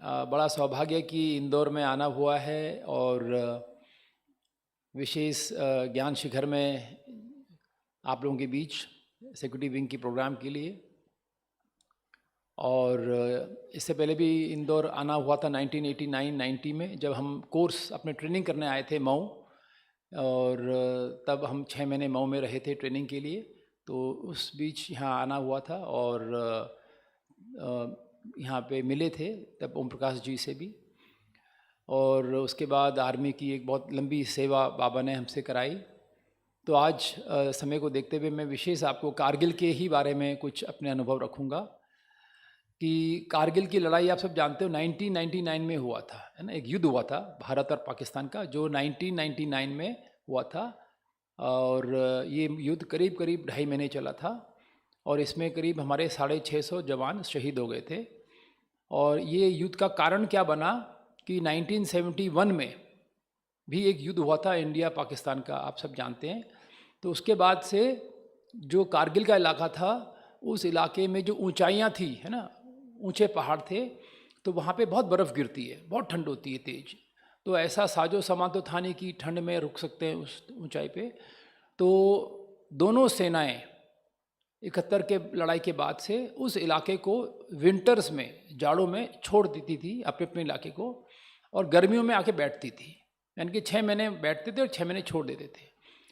बड़ा सौभाग्य कि इंदौर में आना हुआ है और विशेष ज्ञान शिखर में आप लोगों के बीच सिक्योरिटी विंग की प्रोग्राम के लिए। और इससे पहले भी इंदौर आना हुआ था 1989-90 में, जब हम कोर्स अपने ट्रेनिंग करने आए थे मऊ, और तब हम 6 महीने मऊ में रहे थे ट्रेनिंग के लिए। तो उस बीच यहाँ आना हुआ था और यहाँ पे मिले थे तब ओम प्रकाश जी से भी। और उसके बाद आर्मी की एक बहुत लंबी सेवा बाबा ने हमसे कराई। तो आज समय को देखते हुए मैं विशेष आपको कारगिल के ही बारे में कुछ अपने अनुभव रखूँगा कि कारगिल की लड़ाई आप सब जानते हो 1999 में हुआ था, है ना। एक युद्ध हुआ था भारत और पाकिस्तान का जो 1999 में हुआ था, और ये युद्ध करीब करीब 2.5 महीने चला था, और इसमें करीब हमारे 650 जवान शहीद हो गए थे। और ये युद्ध का कारण क्या बना कि 1971 में भी एक युद्ध हुआ था इंडिया पाकिस्तान का, आप सब जानते हैं। तो उसके बाद से जो कारगिल का इलाका था, उस इलाके में जो ऊंचाइयां थी, है ना, ऊंचे पहाड़ थे, तो वहाँ पे बहुत बर्फ़ गिरती है, बहुत ठंड होती है तेज। तो ऐसा साजो सामान तो था नहीं कि ठंड में रुक सकते हैं उस ऊंचाई पे। तो दोनों सेनाएं 71 के लड़ाई के बाद से उस इलाके को विंटर्स में, जाड़ों में छोड़ देती थी अपने अपने इलाके को, और गर्मियों में आके बैठती थी। यानी कि 6 महीने बैठते थे और 6 महीने छोड़ देते थे।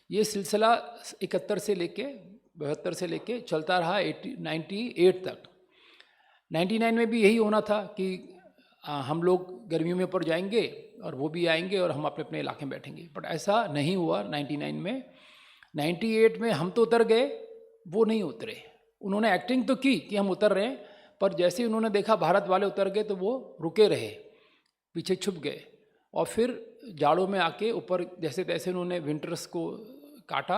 ये सिलसिला 71 से लेके 72 से लेके चलता रहा 98 तक। 99 में भी यही होना था कि हम लोग गर्मियों में ऊपर जाएंगे और वो भी आएंगे और हम अपने अपने इलाके में बैठेंगे, बट ऐसा नहीं हुआ 99 में। 98 में हम तो उतर गए, वो नहीं उतरे। उन्होंने एक्टिंग तो की कि हम उतर रहे हैं, पर जैसे ही उन्होंने देखा भारत वाले उतर गए तो वो रुके रहे, पीछे छुप गए, और फिर जाड़ों में आके ऊपर जैसे तैसे उन्होंने विंटर्स को काटा।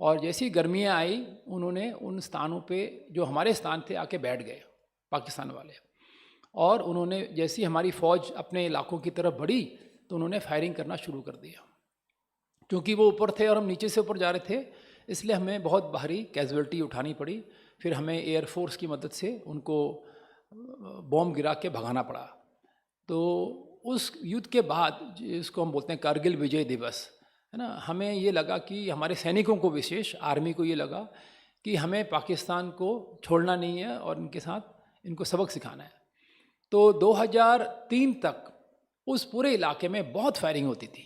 और जैसी गर्मियाँ आई, उन्होंने उन स्थानों पे जो हमारे स्थान थे आके बैठ गए पाकिस्तान वाले। और उन्होंने जैसी हमारी फ़ौज अपने इलाकों की तरफ बढ़ी तो उन्होंने फायरिंग करना शुरू कर दिया। क्योंकि वो ऊपर थे और हम नीचे से ऊपर जा रहे थे, इसलिए हमें बहुत भारी कैजुअल्टी उठानी पड़ी। फिर हमें एयरफोर्स की मदद से उनको बॉम्ब गिरा के भगाना पड़ा। तो उस युद्ध के बाद, जिसको हम बोलते हैं कारगिल विजय दिवस, है ना, हमें ये लगा कि हमारे सैनिकों को, विशेष आर्मी को ये लगा कि हमें पाकिस्तान को छोड़ना नहीं है और इनके साथ इनको सबक सिखाना है। तो 2003 तक उस पूरे इलाके में बहुत फायरिंग होती थी,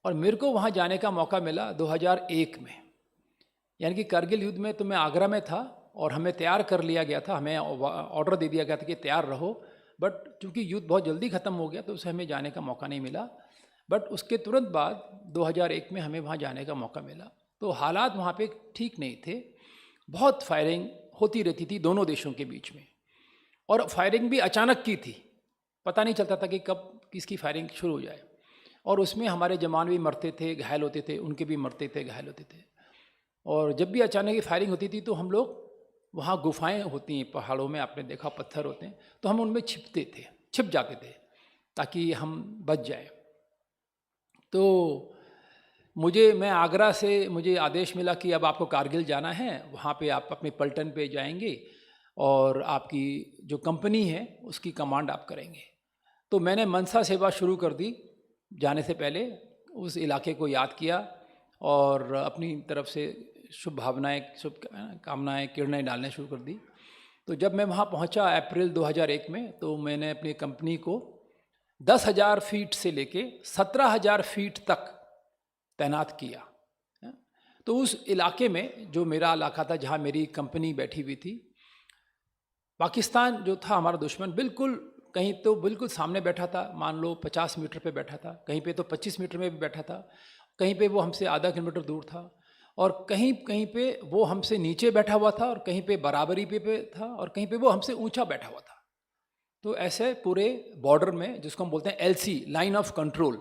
और मेरे को वहाँ जाने का मौका मिला 2001 में। यानी कि कारगिल युद्ध में तो मैं आगरा में था और हमें तैयार कर लिया गया था, हमें ऑर्डर दे दिया गया था कि तैयार रहो, बट चूँकि युद्ध बहुत जल्दी ख़त्म हो गया तो उसे हमें जाने का मौका नहीं मिला। बट उसके तुरंत बाद 2001 में हमें वहाँ जाने का मौका मिला। तो हालात वहाँ पे ठीक नहीं थे, बहुत फायरिंग होती रहती थी दोनों देशों के बीच में, और फायरिंग भी अचानक की थी, पता नहीं चलता था कि कब किसकी फायरिंग शुरू हो जाए। और उसमें हमारे जवान भी मरते थे, घायल होते थे, उनके भी मरते थे, घायल होते थे। और जब भी अचानक की फायरिंग होती थी तो हम लोग, वहाँ गुफाएं होती हैं पहाड़ों में, आपने देखा पत्थर होते हैं, तो हम उनमें छिप जाते थे ताकि हम बच जाए। तो मैं आगरा से मुझे आदेश मिला कि अब आपको कारगिल जाना है, वहाँ पे आप अपने पलटन पे जाएंगे और आपकी जो कंपनी है उसकी कमांड आप करेंगे। तो मैंने मनसा सेवा शुरू कर दी। जाने से पहले उस इलाके को याद किया और अपनी तरफ से शुभ भावनाएं, शुभ कामनाएं, किरणें डालने शुरू कर दी। तो जब मैं वहाँ पहुँचा अप्रैल 2001 में, तो मैंने अपनी कंपनी को 10,000 फीट से लेके 17,000 फीट तक तैनात किया। तो उस इलाके में, जो मेरा इलाका था जहाँ मेरी कंपनी बैठी हुई थी, पाकिस्तान जो था हमारा दुश्मन, बिल्कुल कहीं तो बिल्कुल सामने बैठा था, मान लो 50 मीटर पे बैठा था, कहीं पे तो 25 मीटर में भी बैठा था, कहीं पे वो हमसे आधा किलोमीटर दूर था, और कहीं कहीं पे वो हमसे नीचे बैठा हुआ था, और कहीं पे बराबरी पे था, और कहीं पे वो हमसे ऊंचा बैठा हुआ था। तो ऐसे पूरे बॉर्डर में, जिसको हम बोलते हैं LC, लाइन ऑफ कंट्रोल,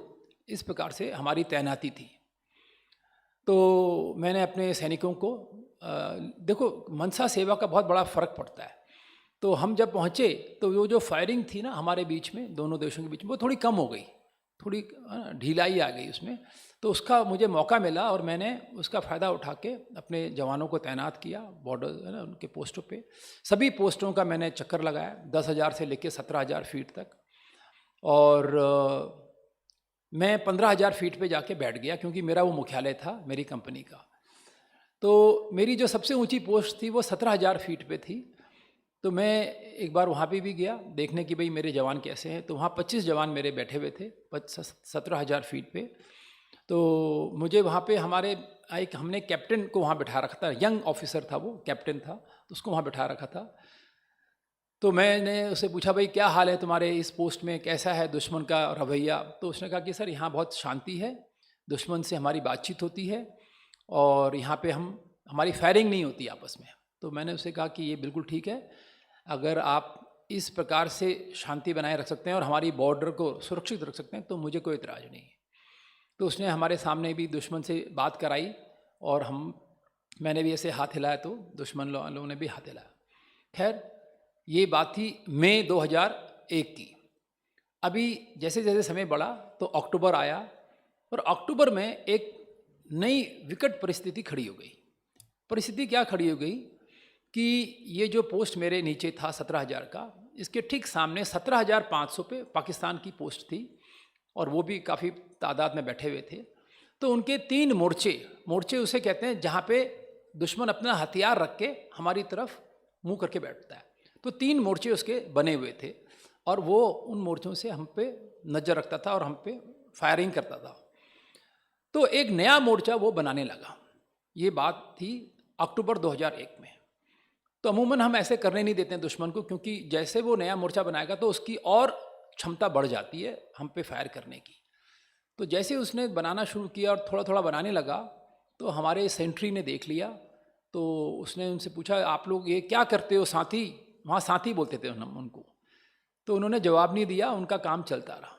इस प्रकार से हमारी तैनाती थी। तो मैंने अपने सैनिकों को, देखो मनसा सेवा का बहुत बड़ा फ़र्क पड़ता है। तो हम जब पहुँचे तो वो जो फायरिंग थी ना हमारे बीच में, दोनों देशों के बीच में, वो थोड़ी कम हो गई, थोड़ी ढिलाई आ गई उसमें। तो उसका मुझे मौका मिला और मैंने उसका फ़ायदा उठा के अपने जवानों को तैनात किया बॉर्डर है ना उनके पोस्टों पे। सभी पोस्टों का मैंने चक्कर लगाया 10,000 से लेके 17,000 फीट तक। और मैं 15,000 फीट पे जाके बैठ गया क्योंकि मेरा वो मुख्यालय था मेरी कंपनी का। तो मेरी जो सबसे ऊंची पोस्ट थी वो 17,000 फीट पे थी। तो मैं एक बार वहाँ पे भी गया देखने कि भाई मेरे जवान कैसे हैं। तो वहाँ 25 जवान मेरे बैठे हुए थे 17,000 फीट पे। तो मुझे वहाँ पे हमने कैप्टन को वहाँ बिठा रखा था, यंग ऑफिसर था वो, कैप्टन था, तो उसको वहाँ बिठा रखा था। तो मैंने उससे पूछा भाई क्या हाल है तुम्हारे इस पोस्ट में, कैसा है दुश्मन का रवैया। तो उसने कहा कि सर यहाँ बहुत शांति है, दुश्मन से हमारी बातचीत होती है और यहाँ पे हमारी फायरिंग नहीं होती आपस में। तो मैंने उससे कहा कि ये बिल्कुल ठीक है, अगर आप इस प्रकार से शांति बनाए रख सकते हैं और हमारी बॉर्डर को सुरक्षित रख सकते हैं तो मुझे कोई इतराज़ नहीं है। तो उसने हमारे सामने भी दुश्मन से बात कराई और मैंने भी ऐसे हाथ हिलाया तो दुश्मन लोगों ने भी हाथ हिलाया। खैर ये बात थी मई 2001 की। अभी जैसे जैसे समय बढ़ा तो अक्टूबर आया और अक्टूबर में एक नई विकट परिस्थिति खड़ी हो गई। परिस्थिति क्या खड़ी हो गई कि ये जो पोस्ट मेरे नीचे था 17,000 का, इसके ठीक सामने 17,500 पे पाकिस्तान की पोस्ट थी और वो भी काफ़ी तादाद में बैठे हुए थे। तो उनके 3 मोर्चे उसे कहते हैं जहाँ पे दुश्मन अपना हथियार रख के हमारी तरफ मुंह करके बैठता है। तो 3 मोर्चे उसके बने हुए थे और वो उन मोर्चों से हम पे नज़र रखता था और हम पे फायरिंग करता था। तो एक नया मोर्चा वो बनाने लगा। ये बात थी अक्टूबर 2001 में। तो अमूमन हम ऐसे करने नहीं देते हैं दुश्मन को, क्योंकि जैसे वो नया मोर्चा बनाएगा तो उसकी और क्षमता बढ़ जाती है हम पे फायर करने की। तो जैसे उसने बनाना शुरू किया और थोड़ा थोड़ा बनाने लगा तो हमारे सेंट्री ने देख लिया। तो उसने उनसे पूछा आप लोग ये क्या करते हो साथी, वहाँ साथी बोलते थे उनको। तो उन्होंने जवाब नहीं दिया, उनका काम चलता रहा।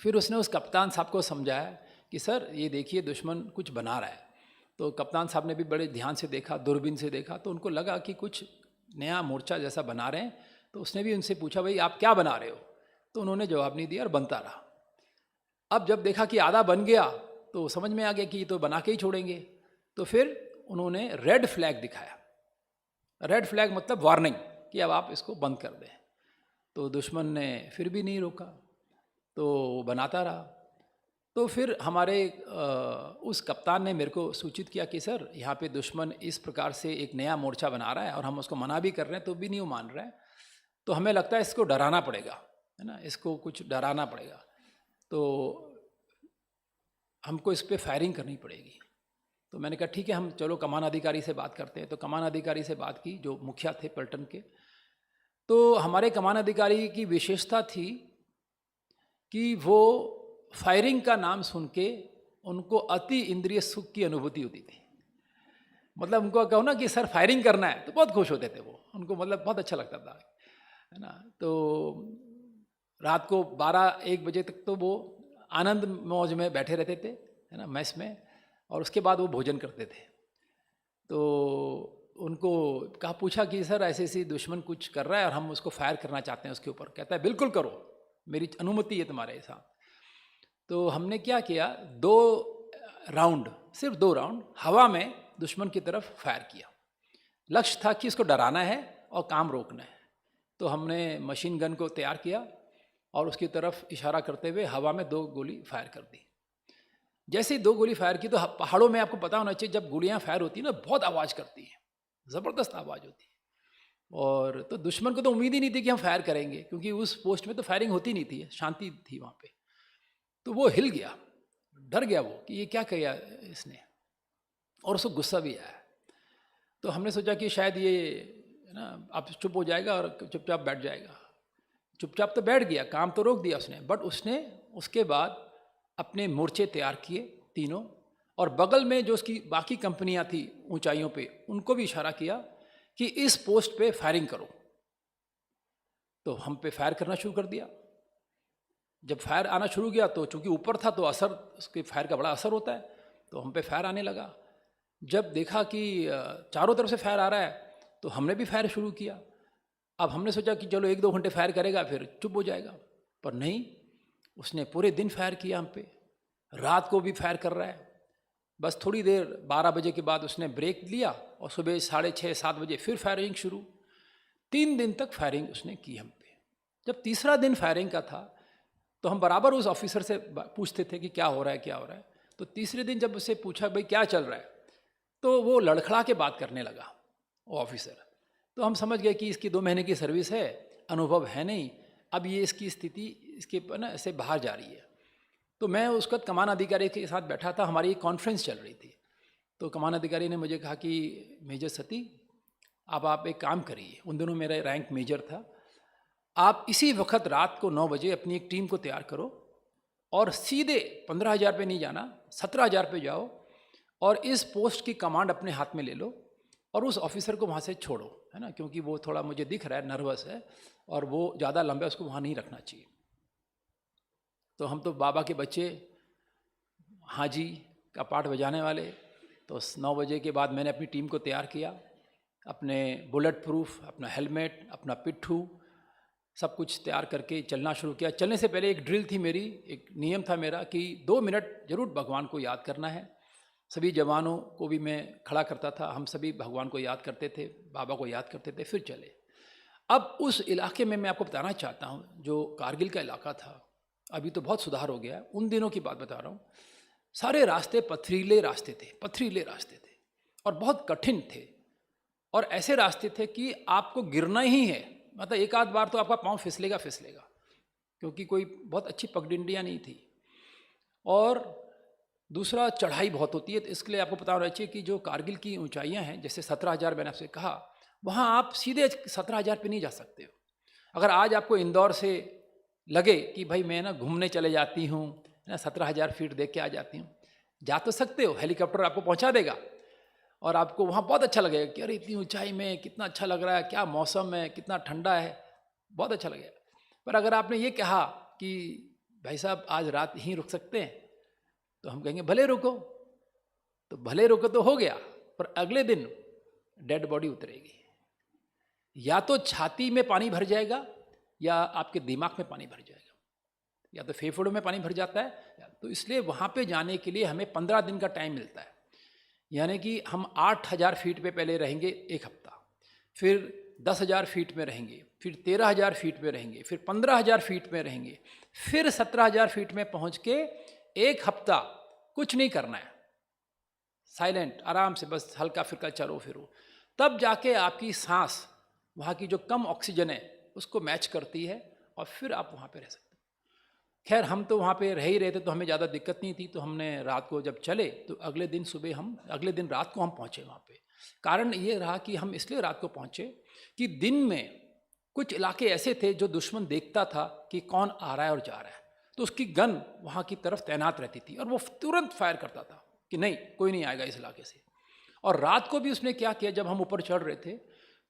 फिर उसने उस कप्तान साहब को समझाया कि सर ये देखिए दुश्मन कुछ बना रहा है। तो कप्तान साहब ने भी बड़े ध्यान से देखा, दूरबीन से देखा, तो उनको लगा कि कुछ नया मोर्चा जैसा बना रहे हैं। तो उसने भी उनसे पूछा भाई आप क्या बना रहे हो। तो उन्होंने जवाब नहीं दिया और बनता रहा। अब जब देखा कि आधा बन गया तो समझ में आ गया कि ये तो बना के ही छोड़ेंगे। तो फिर उन्होंने रेड फ्लैग दिखाया। रेड फ्लैग मतलब वार्निंग कि अब आप इसको बंद कर दें। तो दुश्मन ने फिर भी नहीं रोका, तो बनाता रहा। तो फिर हमारे उस कप्तान ने मेरे को सूचित किया कि सर यहाँ पे दुश्मन इस प्रकार से एक नया मोर्चा बना रहा है और हम उसको मना भी कर रहे हैं तो भी नहीं वो मान रहा है। तो हमें लगता है इसको डराना पड़ेगा, है ना, इसको कुछ डराना पड़ेगा। तो हमको इस पर फायरिंग करनी पड़ेगी। तो मैंने कहा ठीक है, हम चलो कमान अधिकारी से बात करते हैं। तो कमान अधिकारी से बात की जो मुखिया थे पलटन के। तो हमारे कमान अधिकारी की विशेषता थी कि वो फायरिंग का नाम सुन के उनको अति इंद्रिय सुख की अनुभूति होती थी। मतलब उनको कहो ना कि सर फायरिंग करना है तो बहुत खुश होते थे वो, उनको मतलब बहुत अच्छा लगता था, है ना। तो रात को 12-1 बजे तक तो वो आनंद मौज में बैठे रहते थे, है ना, मैस में। और उसके बाद वो भोजन करते थे। तो उनको पूछा कि सर ऐसे ऐसे दुश्मन कुछ कर रहा है और हम उसको फायर करना चाहते हैं उसके ऊपर। कहता है बिल्कुल करो, मेरी अनुमति है तुम्हारे साथ। तो हमने क्या किया, 2 राउंड, सिर्फ 2 राउंड हवा में दुश्मन की तरफ फायर किया। लक्ष्य था कि इसको डराना है और काम रोकना है। तो हमने मशीन गन को तैयार किया और उसकी तरफ इशारा करते हुए हवा में 2 गोली फायर कर दी। जैसे ही 2 गोली फायर की तो पहाड़ों में आपको पता होना चाहिए जब गोलियां फायर होती है ना बहुत आवाज़ करती है, ज़बरदस्त आवाज़ होती है। और तो दुश्मन को तो उम्मीद ही नहीं थी कि हम फायर करेंगे, क्योंकि उस पोस्ट में तो फायरिंग होती नहीं थी, शांति थी वहाँ पे। तो वो हिल गया, डर गया वो कि ये क्या किया इसने, और उसको गुस्सा भी आया। तो हमने सोचा कि शायद ये ना अब चुप हो जाएगा और चुपचाप बैठ जाएगा। चुपचाप तो बैठ गया, काम तो रोक दिया उसने। बट उसने उसके बाद अपने मोर्चे तैयार किए तीनों, और बगल में जो उसकी बाकी कंपनियां थी ऊंचाइयों पे, उनको भी इशारा किया कि इस पोस्ट पे फायरिंग करो। तो हम पे फायर करना शुरू कर दिया। जब फायर आना शुरू किया तो चूंकि ऊपर था तो असर, उसके फायर का बड़ा असर होता है, तो हम पे फायर आने लगा। जब देखा कि चारों तरफ से फायर आ रहा है तो हमने भी फायर शुरू किया। अब हमने सोचा कि चलो 1-2 घंटे फायर करेगा फिर चुप हो जाएगा, पर नहीं, उसने पूरे दिन फायर किया हम पे, रात को भी फायर कर रहा है। बस थोड़ी देर 12 बजे के बाद उसने ब्रेक लिया और सुबह 6:30-7 बजे फिर फायरिंग शुरू। 3 दिन तक फायरिंग उसने की हम पे। जब तीसरा दिन फायरिंग का था तो हम बराबर उस ऑफिसर से पूछते थे कि क्या हो रहा है, क्या हो रहा है। तो तीसरे दिन जब उससे पूछा भाई क्या चल रहा है, तो वो लड़खड़ा के बात करने लगा वो ऑफिसर। तो हम समझ गए कि इसकी 2 महीने की सर्विस है, अनुभव है नहीं, अब ये इसकी स्थिति इसके ना से बाहर जा रही है। तो मैं उस वक्त कमान अधिकारी के साथ बैठा था, हमारी एक कॉन्फ्रेंस चल रही थी। तो कमान अधिकारी ने मुझे कहा कि मेजर सती, अब आप एक काम करिए, उन दिनों मेरा रैंक मेजर था, आप इसी वक्त रात को 9 बजे अपनी एक टीम को तैयार करो और सीधे 15,000 पे नहीं जाना, 17,000 पे जाओ और इस पोस्ट की कमांड अपने हाथ में ले लो और उस ऑफिसर को वहाँ से छोड़ो, है ना, क्योंकि वो थोड़ा मुझे दिख रहा है नर्वस है और वो ज़्यादा लंबा उसको वहाँ नहीं रखना चाहिए। तो हम तो बाबा के बच्चे, हाजी का पाठ बजाने वाले, तो 9 बजे के बाद मैंने अपनी टीम को तैयार किया, अपने बुलेट प्रूफ, अपना हेलमेट, अपना पिट्ठू, सब कुछ तैयार करके चलना शुरू किया। चलने से पहले एक ड्रिल थी मेरी, एक नियम था मेरा कि 2 मिनट जरूर भगवान को याद करना है। सभी जवानों को भी मैं खड़ा करता था, हम सभी भगवान को याद करते थे, बाबा को याद करते थे, फिर चले। अब उस इलाके में मैं आपको बताना चाहता हूँ, जो कारगिल का इलाका था, अभी तो बहुत सुधार हो गया है, उन दिनों की बात बता रहा हूँ। सारे रास्ते पथरीले रास्ते थे और बहुत कठिन थे और ऐसे रास्ते थे कि आपको गिरना ही है, मतलब एक आध बार तो आपका पाँव फिसलेगा, क्योंकि कोई बहुत अच्छी पगडंडियाँ नहीं थी। और दूसरा, चढ़ाई बहुत होती है। तो इसके लिए आपको पता होना चाहिए कि जो कारगिल की ऊंचाइयाँ हैं, जैसे 17,000 मैंने आपसे कहा, वहाँ आप सीधे 17,000 पे नहीं जा सकते हो। अगर आज आपको इंदौर से लगे कि भाई मैं ना घूमने चले जाती हूँ ना, 17,000 फीट देख के आ जाती हूँ, जा तो सकते हो, हेलीकॉप्टर आपको पहुँचा देगा और आपको वहाँ बहुत अच्छा लगेगा कि अरे इतनी ऊंचाई में कितना अच्छा लग रहा है, क्या मौसम है, कितना ठंडा है, बहुत अच्छा लगेगा। पर अगर आपने ये कहा कि भाई साहब आज रात यहीं रुक सकते हैं, तो हम कहेंगे भले रुको। तो भले रुको तो हो गया, पर अगले दिन डेड बॉडी उतरेगी, या तो छाती में पानी भर जाएगा या आपके दिमाग में पानी भर जाएगा, या तो फेफड़ों में पानी भर जाता है। तो इसलिए वहाँ पे जाने के लिए हमें 15 दिन का टाइम मिलता है। यानी कि हम 8,000 फीट पे पहले रहेंगे 1 हफ्ता, फिर 10,000 फीट में रहेंगे, फिर 13,000 फीट में रहेंगे, फिर 15,000 फीट में रहेंगे, फिर 17,000 फीट में पहुँच के 1 हफ्ता कुछ नहीं करना है, साइलेंट, आराम से बस हल्का फिल्का चलो फिरो। तब जाके आपकी सांस वहाँ की जो कम ऑक्सीजन है उसको मैच करती है और फिर आप वहाँ पे रह सकते हो। खैर हम तो वहाँ पे रह ही रहे थे, तो हमें ज़्यादा दिक्कत नहीं थी। तो हमने रात को जब चले तो अगले दिन रात को हम पहुँचे वहाँ पे। कारण ये रहा कि हम इसलिए रात को पहुँचे कि दिन में कुछ इलाके ऐसे थे जो दुश्मन देखता था कि कौन आ रहा है और जा रहा है, तो उसकी गन वहाँ की तरफ तैनात रहती थी और वो तुरंत फायर करता था कि नहीं, कोई नहीं आएगा इस इलाके से। और रात को भी उसने क्या किया, जब हम ऊपर चढ़ रहे थे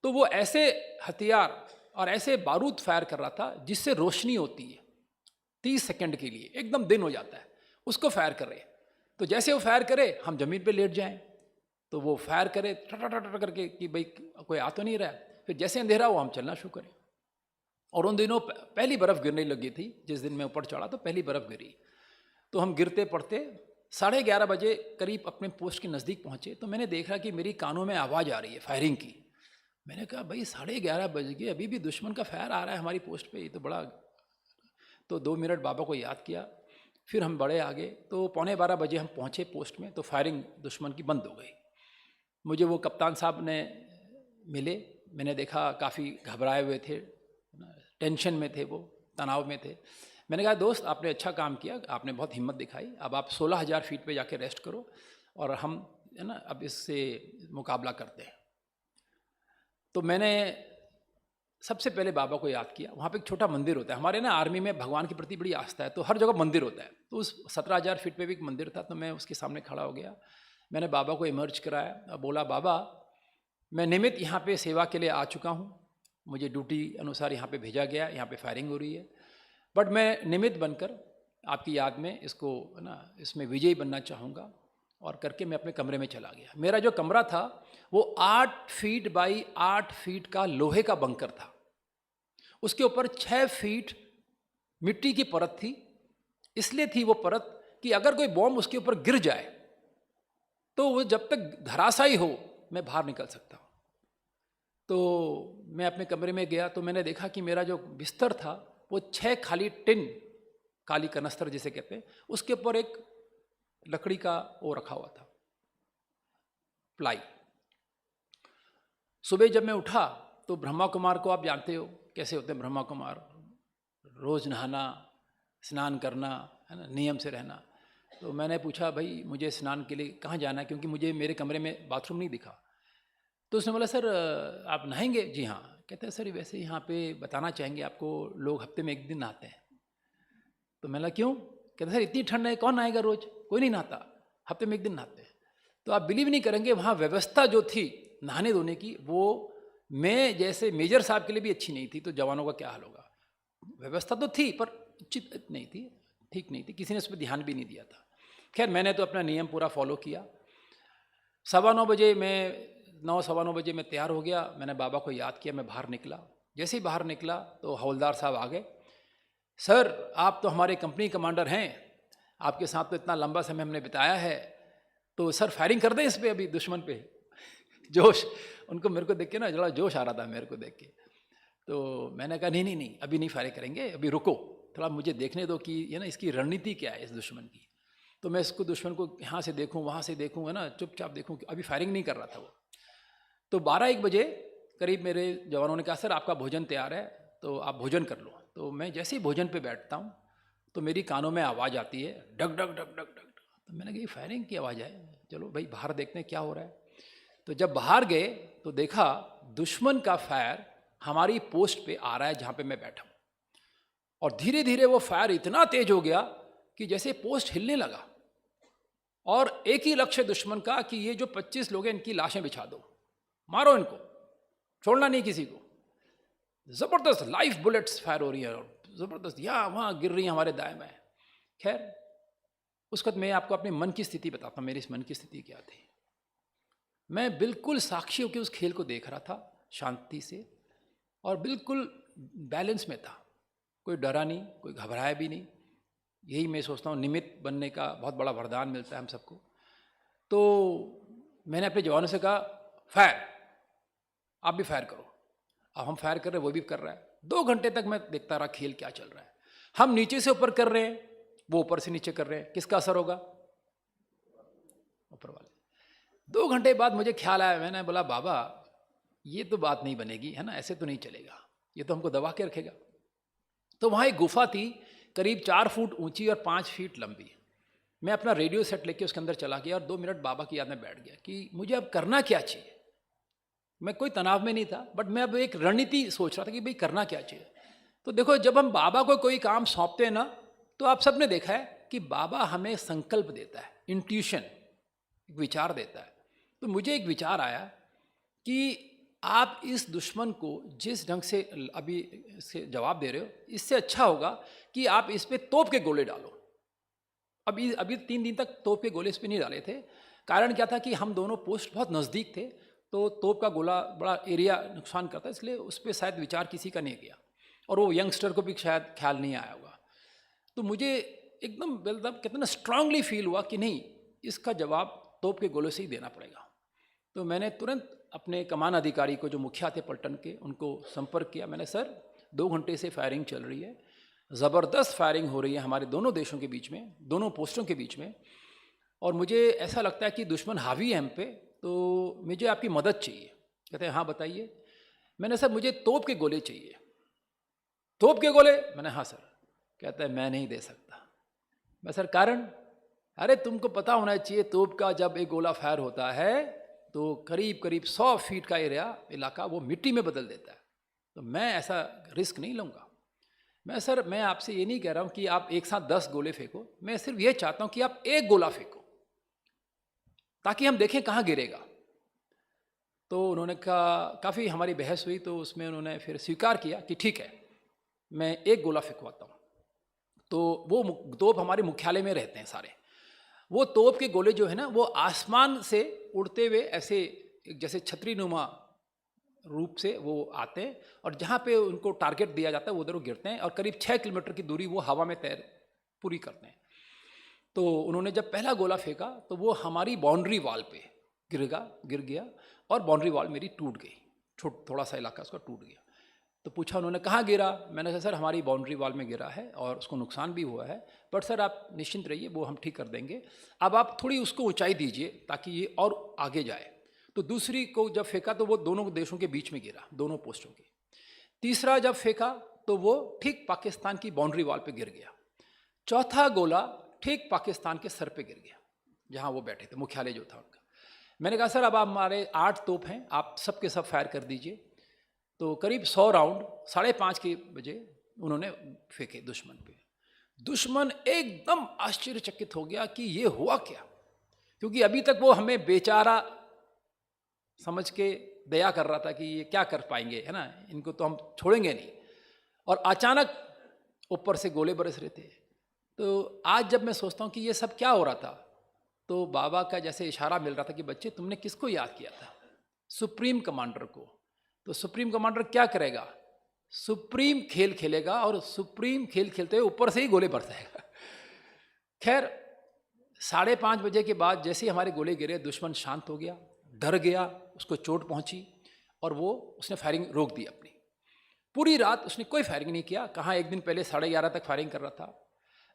तो वो ऐसे हथियार और ऐसे बारूद फायर कर रहा था जिससे रोशनी होती है 30 सेकंड के लिए, एकदम दिन हो जाता है, उसको फायर कर रहे। तो जैसे वो फायर करे हम ज़मीन पे लेट जाएं, तो वो फायर करे टट करके कि भाई कोई आ तो नहीं रहा है। फिर जैसे अंधेरा हो हम चलना शुरू करें। और उन दिनों पहली बर्फ़ गिरने लगी थी, जिस दिन मैं ऊपर चढ़ा तो पहली बर्फ़ गिरी। तो हम गिरते पड़ते 11:30 बजे करीब अपने पोस्ट के नज़दीक पहुँचे तो मैंने देखा कि मेरी कानों में आवाज़ आ रही है फायरिंग की। मैंने कहा भाई 11:30 बज गए, अभी भी दुश्मन का फायर आ रहा है हमारी पोस्ट पे, ये तो बड़ा। तो 2 मिनट बाबा को याद किया, फिर हम बड़े आगे। तो 11:15 बजे हम पहुँचे पोस्ट में, तो फायरिंग दुश्मन की बंद हो गई। मुझे वो कप्तान साहब ने मिले, मैंने देखा काफ़ी घबराए हुए थे, टेंशन में थे, वो तनाव में थे। मैंने कहा दोस्त आपने अच्छा काम किया, आपने बहुत हिम्मत दिखाई, अब आप 16,000 फीट पे जाके रेस्ट करो और हम है ना अब इससे मुकाबला करते हैं। तो मैंने सबसे पहले बाबा को याद किया। वहाँ पे एक छोटा मंदिर होता है, हमारे ना आर्मी में भगवान के प्रति बड़ी आस्था है, तो हर जगह मंदिर होता है। तो उस 17,000 फीट पे भी एक मंदिर था, तो मैं उसके सामने खड़ा हो गया। मैंने बाबा को इमर्ज कराया और बोला बाबा मैं निमित्त यहाँ पे सेवा के लिए आ चुका हूँ, मुझे ड्यूटी अनुसार यहाँ पे भेजा गया, यहाँ पे फायरिंग हो रही है, बट मैं निमित्त बनकर आपकी याद में इसको ना इसमें विजयी बनना चाहूँगा। और करके मैं अपने कमरे में चला गया। मेरा जो कमरा था वो 8 फीट बाई 8 फीट का लोहे का बंकर था, उसके ऊपर 6 फीट मिट्टी की परत थी। इसलिए थी वो परत कि अगर कोई बॉम्ब उसके ऊपर गिर जाए तो वो जब तक धराशायी हो मैं बाहर निकल सकता हूँ। तो मैं अपने कमरे में गया तो मैंने देखा कि मेरा जो बिस्तर था वो 6 खाली टिन, काली कनस्तर जिसे कहते हैं, उसके ऊपर एक लकड़ी का वो रखा हुआ था, प्लाई। सुबह जब मैं उठा तो ब्रह्मा कुमार को आप जानते हो कैसे होते हैं ब्रह्मा कुमार, रोज़ नहाना, स्नान करना, है ना, नियम से रहना। तो मैंने पूछा भाई मुझे स्नान के लिए कहाँ जाना है, क्योंकि मुझे मेरे कमरे में बाथरूम नहीं दिखा। तो उसने बोला सर आप नहाएंगे? जी हाँ। कहते हैं सर वैसे यहाँ पे बताना चाहेंगे आपको, लोग हफ्ते में 1 दिन नहाते हैं। तो मैंने कहा क्यों? कहते सर इतनी ठंड है कौन नहाएगा रोज, कोई नहीं नहाता, हफ्ते में 1 दिन नहाते हैं। तो आप बिलीव नहीं करेंगे वहाँ व्यवस्था जो थी नहाने धोने की, वो मैं जैसे मेजर साहब के लिए भी अच्छी नहीं थी, तो जवानों का क्या हाल होगा। व्यवस्था तो थी पर उचित नहीं थी, ठीक नहीं थी, किसी ने उस पर ध्यान भी नहीं दिया था। खैर मैंने तो अपना नियम पूरा फॉलो किया। 9:15 बजे मैं 9:15 बजे मैं तैयार हो गया। मैंने बाबा को याद किया, मैं बाहर निकला। जैसे ही बाहर निकला तो हवलदार साहब आ गए। सर आप तो हमारे कंपनी कमांडर हैं, आपके साथ तो इतना लंबा समय हमने बिताया है, तो सर फायरिंग कर दें इस पे अभी दुश्मन पे। जोश उनको मेरे को देख के ना थोड़ा जोश आ रहा था मेरे को देख के। तो मैंने कहा नहीं नहीं नहीं अभी नहीं फायरिंग करेंगे, अभी रुको, थोड़ा मुझे देखने दो कि ये ना इसकी रणनीति क्या है इस दुश्मन की। तो मैं इसको दुश्मन को यहाँ से देखूँ वहाँ से देखूँ, है ना, चुपचाप देखूँ, अभी फायरिंग नहीं कर रहा था वो। तो 12-1 बजे करीब मेरे जवानों ने कहा सर आपका भोजन तैयार है तो आप भोजन कर लो। तो मैं जैसे ही भोजन पे बैठता हूँ तो मेरी कानों में आवाज़ आती है डग डग डग डग डग। तो मैंने कहा ये फायरिंग की आवाज़ है, चलो भाई बाहर देखते हैं क्या हो रहा है। तो जब बाहर गए तो देखा दुश्मन का फायर हमारी पोस्ट पे आ रहा है जहाँ पे मैं बैठा हूँ, और धीरे धीरे वो फायर इतना तेज हो गया कि जैसे पोस्ट हिलने लगा, और एक ही लक्ष्य दुश्मन का कि ये जो 25 लोग हैं इनकी लाशें बिछा दो, मारो इनको, छोड़ना नहीं किसी को। ज़बरदस्त लाइफ बुलेट्स फायर हो रही है और ज़बरदस्त यहाँ वहाँ गिर रही हैं हमारे दाएं बाएं। खैर उस वक्त मैं आपको अपने मन की स्थिति बताता हूँ, मेरी इस मन की स्थिति क्या थी। मैं बिल्कुल साक्षी होकर उस खेल को देख रहा था शांति से, और बिल्कुल बैलेंस में था, कोई डरा नहीं, कोई घबराया भी नहीं। यही मैं सोचता हूँ निमित्त बनने का बहुत बड़ा वरदान मिलता है हम सबको। तो मैंने अपने जवानों से कहा फायर, आप भी फायर करो। अब हम फायर कर रहे हैं, वो भी कर रहा है। 2 घंटे तक मैं देखता रहा खेल क्या चल रहा है। हम नीचे से ऊपर कर रहे हैं, वो ऊपर से नीचे कर रहे हैं, किसका असर होगा? ऊपर वाले। 2 घंटे बाद मुझे ख्याल आया, मैंने बोला बाबा ये तो बात नहीं बनेगी, है ना, ऐसे तो नहीं चलेगा, ये तो हमको दबा के रखेगा। तो वहाँ एक गुफा थी करीब 4 फुट ऊंची और 5 फीट लंबी। मैं अपना रेडियो सेट लेके उसके अंदर चला गया और 2 मिनट बाबा की याद में बैठ गया कि मुझे अब करना क्या चाहिए। मैं कोई तनाव में नहीं था, बट मैं अब एक रणनीति सोच रहा था कि भाई करना क्या चाहिए। तो देखो जब हम बाबा को कोई काम सौंपते हैं ना, तो आप सबने देखा है कि बाबा हमें संकल्प देता है, इंट्यूशन, एक विचार देता है। तो मुझे एक विचार आया कि आप इस दुश्मन को जिस ढंग से अभी इससे जवाब दे रहे हो, इससे अच्छा होगा कि आप इस पे तोप के गोले डालो। अभी 3 दिन तक तोप के गोले इस पर नहीं डाले थे। कारण क्या था कि हम दोनों पोस्ट बहुत नज़दीक थे, तो तोप का गोला बड़ा एरिया नुकसान करता, इसलिए उस पर शायद विचार किसी का नहीं गया, और वो यंगस्टर को भी शायद ख्याल नहीं आया होगा। तो मुझे एकदम मतलब कहते ना स्ट्रांगली फील हुआ कि नहीं, इसका जवाब तोप के गोले से ही देना पड़ेगा। तो मैंने तुरंत अपने कमान अधिकारी को, जो मुखिया थे पलटन के, उनको संपर्क किया। मैंने सर 2 घंटे से फायरिंग चल रही है, ज़बरदस्त फायरिंग हो रही है हमारे दोनों देशों के बीच में, दोनों पोस्टों के बीच में, और मुझे ऐसा लगता है कि दुश्मन हावी है हम पे, तो मुझे आपकी मदद चाहिए। कहते हैं हाँ बताइए। मैंने सर मुझे तोप के गोले चाहिए। तोप के गोले? मैंने हाँ सर। कहता है मैं नहीं दे सकता। मैं सर कारण? अरे तुमको पता होना चाहिए तोप का जब एक गोला फायर होता है तो करीब करीब 100 फीट का इलाका वो मिट्टी में बदल देता है, तो मैं ऐसा रिस्क नहीं लूँगा। मैं आपसे ये नहीं कह रहा हूँ कि आप एक साथ 10 गोले फेंको, मैं सिर्फ ये चाहता हूँ कि आप एक गोला फेंको ताकि हम देखें कहाँ गिरेगा। तो उन्होंने कहा, काफ़ी हमारी बहस हुई, तो उसमें उन्होंने फिर स्वीकार किया कि ठीक है मैं एक गोला फेंकवाता हूँ। तो वो तोप हमारे मुख्यालय में रहते हैं सारे, वो तोप के गोले जो है ना वो आसमान से उड़ते हुए ऐसे जैसे छतरी नुमा रूप से वो आते हैं, और जहाँ पे उनको टारगेट दिया जाता है वो उधर वो गिरते हैं, और करीब 6 किलोमीटर की दूरी वो हवा में तैर पूरी करते हैं। तो उन्होंने जब पहला गोला फेंका तो वो हमारी बाउंड्री वॉल पे गिर गया और बाउंड्री वॉल मेरी टूट गई, थोड़ा सा इलाका उसका टूट गया। तो पूछा उन्होंने कहाँ गिरा, मैंने कहा सर हमारी बाउंड्री वॉल में गिरा है और उसको नुकसान भी हुआ है, बट सर आप निश्चिंत रहिए वो हम ठीक कर देंगे, अब आप थोड़ी उसको ऊंचाई दीजिए ताकि ये और आगे जाए। तो दूसरी को जब फेंका तो वो दोनों देशों के बीच में गिरा, दोनों पोस्टों के। तीसरा जब फेंका तो वो ठीक पाकिस्तान की बाउंड्री वॉल पे गिर गया। चौथा गोला ठीक पाकिस्तान के सर पे गिर गया जहाँ वो बैठे थे, मुख्यालय जो था उनका। मैंने कहा सर अब आप हमारे 8 तोप हैं, आप सब के सब फायर कर दीजिए। तो करीब 100 राउंड 5:30 के बजे उन्होंने फेंके दुश्मन पे। दुश्मन एकदम आश्चर्यचकित हो गया कि ये हुआ क्या, क्योंकि अभी तक वो हमें बेचारा समझ के दया कर रहा था कि ये क्या कर पाएंगे, है ना, इनको तो हम छोड़ेंगे नहीं। और अचानक ऊपर से गोले बरस रहे थे। तो आज जब मैं सोचता हूँ कि ये सब क्या हो रहा था, तो बाबा का जैसे इशारा मिल रहा था कि बच्चे तुमने किसको याद किया था, सुप्रीम कमांडर को। तो सुप्रीम कमांडर क्या करेगा, सुप्रीम खेल खेलेगा और सुप्रीम खेल खेलते हुए ऊपर से ही गोले बरसाएगा। खैर 5:30 बजे के बाद जैसे ही हमारे गोले गिरे दुश्मन शांत हो गया, डर गया, उसको चोट पहुंची और वो उसने फायरिंग रोक दी अपनी। पूरी रात उसने कोई फायरिंग नहीं किया, कहाँ एक दिन पहले 11:30 तक फायरिंग कर रहा था,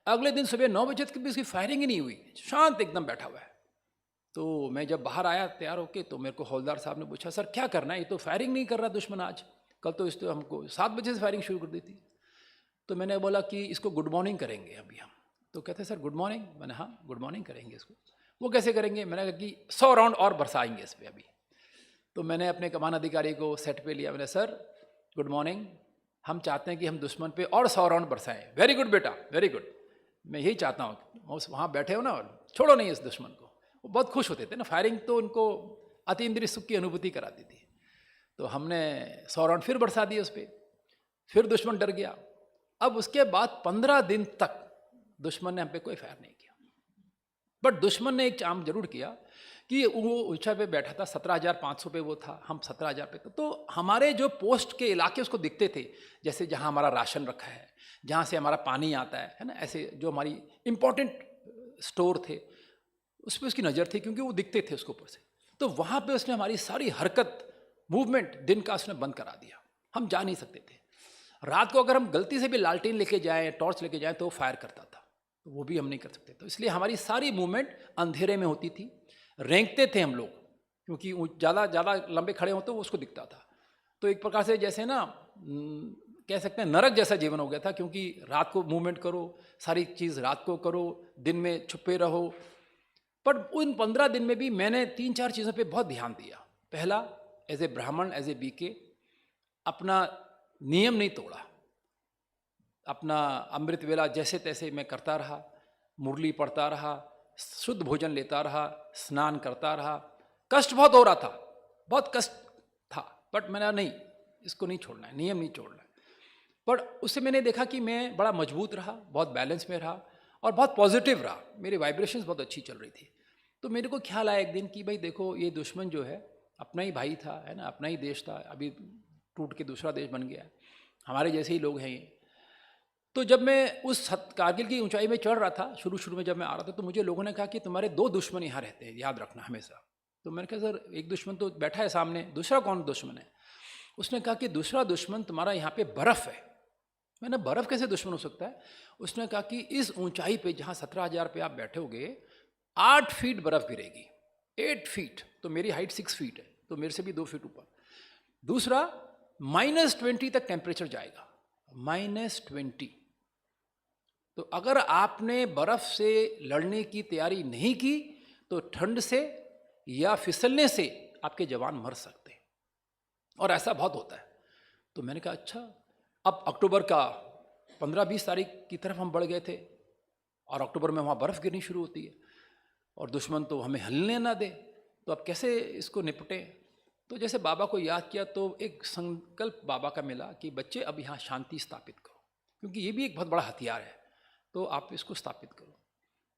अगले दिन सुबह 9 बजे तक भी उसकी फायरिंग ही नहीं हुई, शांत एकदम बैठा हुआ है। तो मैं जब बाहर आया तैयार होके तो मेरे को हौलदार साहब ने पूछा सर क्या करना है, ये तो फायरिंग नहीं कर रहा दुश्मन आज, कल तो इस तो हमको 7 बजे से फायरिंग शुरू कर दी थी। तो मैंने बोला कि इसको गुड मॉर्निंग करेंगे अभी हम। तो कहते सर गुड मॉर्निंग, मैंने हाँ गुड मॉर्निंग करेंगे इसको। वो कैसे करेंगे, मैंने कहा कि 100 राउंड और बरसाएंगे इस पर अभी। तो मैंने अपने कमान अधिकारी को सेट पे लिया, मैंने सर गुड मॉर्निंग, हम चाहते हैं कि हम दुश्मन पे और 100 राउंड बरसाएं। वेरी गुड बेटा, वेरी गुड, मैं यही चाहता हूँ। वहाँ बैठे हो ना, छोड़ो नहीं इस दुश्मन को। वो बहुत खुश होते थे ना, फायरिंग तो उनको अति इंद्रिय सुख की अनुभूति कराती थी। तो हमने 100 राउंड फिर बरसा दिए उस पर, फिर दुश्मन डर गया। अब उसके बाद 15 दिन तक दुश्मन ने हम पे कोई फायर नहीं किया। बट दुश्मन ने एक काम जरूर किया कि वो ऊंचा पे बैठा था, 17,500 पे वो था, हम 17,000 पे थे। तो हमारे जो पोस्ट के इलाके उसको दिखते थे, जैसे जहाँ हमारा राशन रखा है, जहाँ से हमारा पानी आता है ना, ऐसे जो हमारी इंपॉर्टेंट स्टोर थे उस पर उसकी नज़र थी, क्योंकि वो दिखते थे उसके ऊपर से। तो वहाँ पे उसने हमारी सारी हरकत, मूवमेंट दिन का उसने बंद करा दिया, हम जा नहीं सकते थे। रात को अगर हम गलती से भी लालटेन लेके जाएँ, टॉर्च लेके जाएँ तो वो फायर करता था, तो वो भी हम नहीं कर सकते। तो इसलिए हमारी सारी मूवमेंट अंधेरे में होती थी, रेंगते थे हम लोग, क्योंकि ज़्यादा लंबे खड़े हो तो वो उसको दिखता था। तो एक प्रकार से जैसे ना कह सकते हैं नरक जैसा जीवन हो गया था, क्योंकि रात को मूवमेंट करो, सारी चीज़ रात को करो, दिन में छुपे रहो। पर उन 15 दिन में भी मैंने 3-4 चीज़ों पे बहुत ध्यान दिया। पहला, एज ए ब्राह्मण, एज ए बीके, अपना नियम नहीं तोड़ा, अपना अमृत वेला जैसे तैसे मैं करता रहा, मुरली पढ़ता रहा, शुद्ध भोजन लेता रहा, स्नान करता रहा। कष्ट बहुत हो रहा था, बहुत कष्ट था, बट मैंने नहीं, इसको नहीं छोड़ना है, नियम नहीं छोड़ना है। पर उससे मैंने देखा कि मैं बड़ा मजबूत रहा, बहुत बैलेंस में रहा और बहुत पॉजिटिव रहा, मेरी वाइब्रेशंस बहुत अच्छी चल रही थी। तो मेरे को ख्याल आया एक दिन कि भाई देखो, ये दुश्मन जो है अपना ही भाई था, है ना, अपना ही देश था, अभी टूट के दूसरा देश बन गया है, हमारे जैसे ही लोग हैं ये। तो जब मैं उस कारगिल की ऊंचाई में चढ़ रहा था, शुरू में जब मैं आ रहा था, तो मुझे लोगों ने कहा कि तुम्हारे 2 दुश्मन यहाँ रहते हैं, याद रखना हमेशा। तो मैंने कहा सर एक दुश्मन तो बैठा है सामने, दूसरा कौन दुश्मन है? उसने कहा कि दूसरा दुश्मन तुम्हारा यहाँ पे बर्फ़ है। मैंने बर्फ़ कैसे दुश्मन हो सकता है? उसने कहा कि इस ऊंचाई पे जहाँ 17,000 पे आप बैठोगे, 8 फीट बर्फ़ गिरेगी, 8 फीट, तो मेरी हाइट 6 फीट है, तो मेरे से भी 2 फीट ऊपर। दूसरा, -20 तक टेम्परेचर जाएगा, -20। तो अगर आपने बर्फ़ से लड़ने की तैयारी नहीं की तो ठंड से या फिसलने से आपके जवान मर सकते हैं, और ऐसा बहुत होता है। तो मैंने कहा अच्छा। अब अक्टूबर का 15-20 तारीख की तरफ हम बढ़ गए थे, और अक्टूबर में वहाँ बर्फ़ गिरनी शुरू होती है, और दुश्मन तो हमें हिलने ना दे, तो अब कैसे इसको निपटें? तो जैसे बाबा को याद किया तो एक संकल्प बाबा का मिला कि बच्चे अब यहाँ शांति स्थापित करो, क्योंकि ये भी एक बहुत बड़ा हथियार है, तो आप इसको स्थापित करो।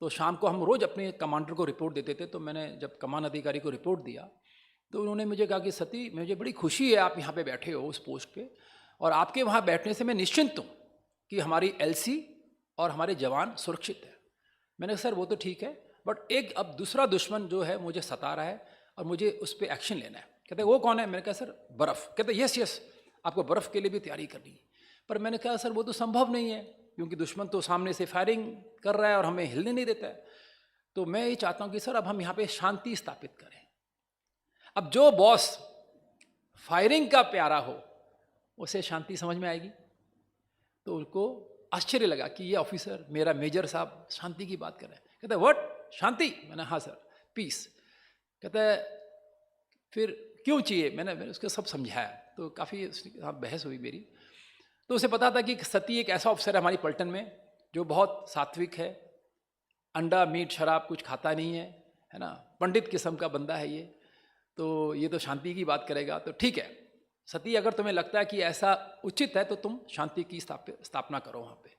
तो शाम को हम रोज़ अपने कमांडर को रिपोर्ट देते थे। तो मैंने जब कमान अधिकारी को रिपोर्ट दिया तो उन्होंने मुझे कहा कि सती, मुझे बड़ी खुशी है आप यहाँ पे बैठे हो उस पोस्ट पे, और आपके वहाँ बैठने से मैं निश्चिंत हूँ कि हमारी एलसी और हमारे जवान सुरक्षित है। मैंने कहा सर वो तो ठीक है, बट एक अब दूसरा दुश्मन जो है मुझे सता रहा है और मुझे उस पर एक्शन लेना है। कहते वो कौन है? मैंने कहा सर बर्फ़। कहते यस यस, आपको बर्फ़ के लिए भी तैयारी करनी है। पर मैंने कहा सर वो तो संभव नहीं है, क्योंकि दुश्मन तो सामने से फायरिंग कर रहा है और हमें हिलने नहीं देता है। तो मैं ये चाहता हूँ कि सर अब हम यहाँ पे शांति स्थापित करें। अब जो बॉस फायरिंग का प्यारा हो उसे शांति समझ में आएगी। तो उनको आश्चर्य लगा कि ये ऑफिसर, मेरा मेजर साहब, शांति की बात कर रहे हैं। कहता है व्हाट, शांति? मैंने हाँ सर, पीस। कहता है फिर क्यों चाहिए? मैंने उसको सब समझाया। तो काफ़ी उसके साथ बहस हुई मेरी। तो उसे पता था कि सती एक ऐसा अफसर है हमारी पलटन में जो बहुत सात्विक है, अंडा मीट शराब कुछ खाता नहीं है ना, पंडित किस्म का बंदा है ये। तो ये तो शांति की बात करेगा। तो ठीक है सती, अगर तुम्हें लगता है कि ऐसा उचित है तो तुम शांति की स्थापना करो वहाँ पे।